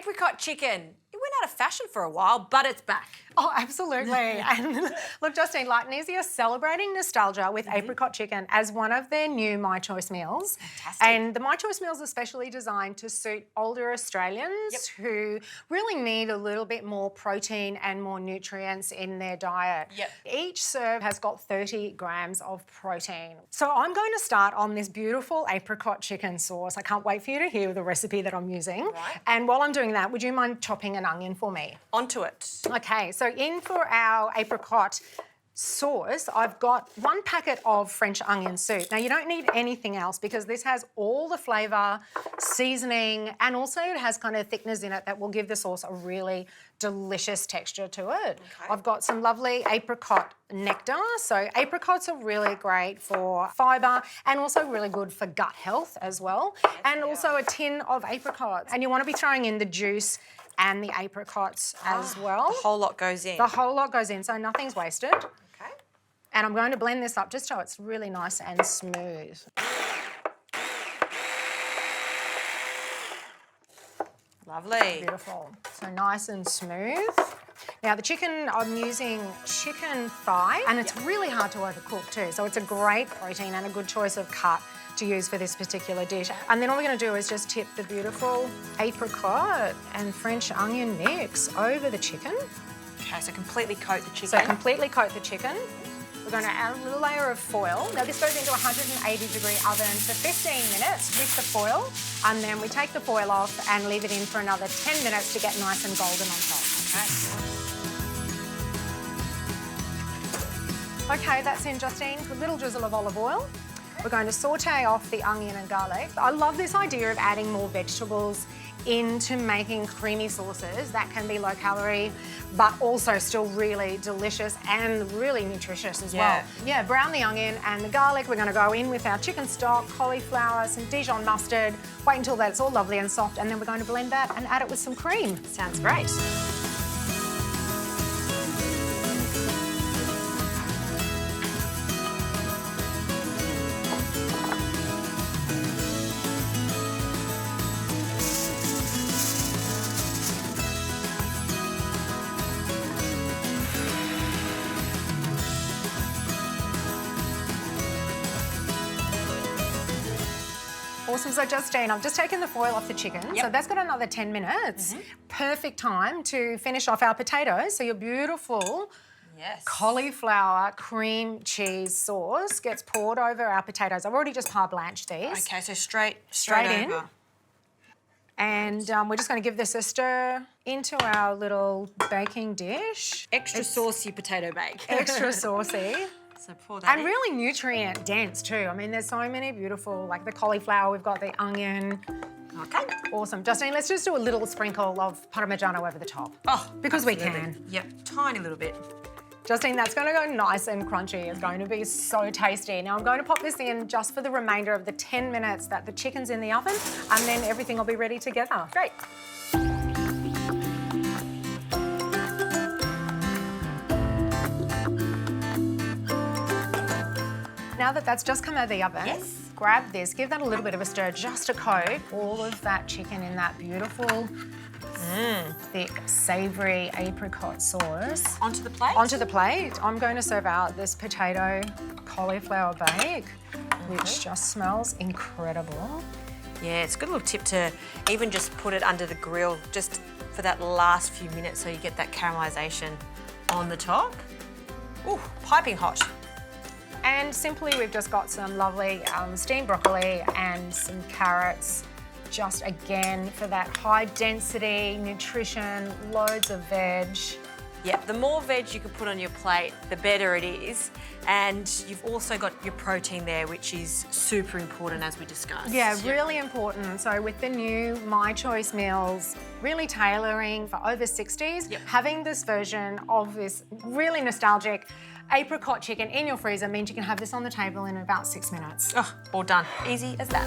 Apricot chicken. It went out of fashion for a while, but it's back. Oh, absolutely. And look, Justine, Light and Easy are celebrating nostalgia with apricot chicken as one of their new My Choice meals. Fantastic. And the My Choice meals are specially designed to suit older Australians who really need a little bit more protein and more nutrients in their diet. Yep. Each serve has got 30 grams of protein. So I'm going to start on this beautiful apricot chicken sauce. I can't wait for you to hear the recipe that I'm using. Right. And while I'm doing that, would you mind chopping an onion for me? Onto it. Okay, so in for our apricot sauce, I've got 1 packet of French onion soup. Now, you don't need anything else because this has all the flavour, seasoning, and also it has kind of thickeners in it that will give the sauce a really delicious texture to it. Okay. I've got some lovely apricot nectar. So apricots are really great for fibre and also really good for gut health as well. Yes, and also a tin of apricots. And you want to be throwing in the juice and the apricots as well. The whole lot goes in. The whole lot goes in, so nothing's wasted. Okay. And I'm going to blend this up just so it's really nice and smooth. Lovely. Beautiful. So nice and smooth. Now the chicken, I'm using chicken thigh, and it's really hard to overcook too. So it's a great protein and a good choice of cut to use for this particular dish. And then all we're going to do is just tip the beautiful apricot and French onion mix over the chicken. Okay, so completely coat the chicken. So completely coat the chicken. We're going to add a little layer of foil. Now this goes into a 180-degree oven for 15 minutes with the foil, and then we take the foil off and leave it in for another 10 minutes to get nice and golden on top. Okay, that's in, Justine. A little drizzle of olive oil. We're going to saute off the onion and garlic. I love this idea of adding more vegetables into making creamy sauces. That can be low calorie, but also still really delicious and really nutritious as well. Yeah, brown the onion and the garlic. We're going to go in with our chicken stock, cauliflower, some Dijon mustard. Wait until that's all lovely and soft, and then we're going to blend that and add it with some cream. Sounds great. Awesome. So Justine, I've just taken the foil off the chicken. So that's got another 10 minutes. Perfect time to finish off our potatoes. So your beautiful cauliflower cream cheese sauce gets poured over our potatoes. I've already just par blanched these. Okay, so straight in. over. And we're just going to give this a stir into our little baking dish. Extra saucy potato bake. Extra saucy. So pour that in. And really nutrient dense too. I mean, there's so many beautiful, like the cauliflower, we've got the onion. Okay. Awesome. Justine, let's just do a little sprinkle of Parmigiano over the top. Oh, because absolutely. we can. Yep, tiny little bit. Justine, that's going to go nice and crunchy. It's going to be so tasty. Now I'm going to pop this in just for the remainder of the 10 minutes that the chicken's in the oven, and then everything will be ready together. Great. Now that that's just come out of the oven, grab this, give that a little bit of a stir just to coat all of that chicken in that beautiful, thick, savoury apricot sauce. Onto the plate? Onto the plate. I'm going to serve out this potato cauliflower bake, which just smells incredible. Yeah, it's a good little tip to even just put it under the grill just for that last few minutes so you get that caramelisation on the top. Ooh, piping hot. And simply, we've just got some lovely steamed broccoli and some carrots, just again for that high density nutrition, loads of veg. Yeah, the more veg you can put on your plate, the better it is. And you've also got your protein there, which is super important, as we discussed. Yeah, really important. So with the new My Choice meals, really tailoring for over 60s, having this version of this really nostalgic apricot chicken in your freezer means you can have this on the table in about 6 minutes. Oh, all done. Easy as that.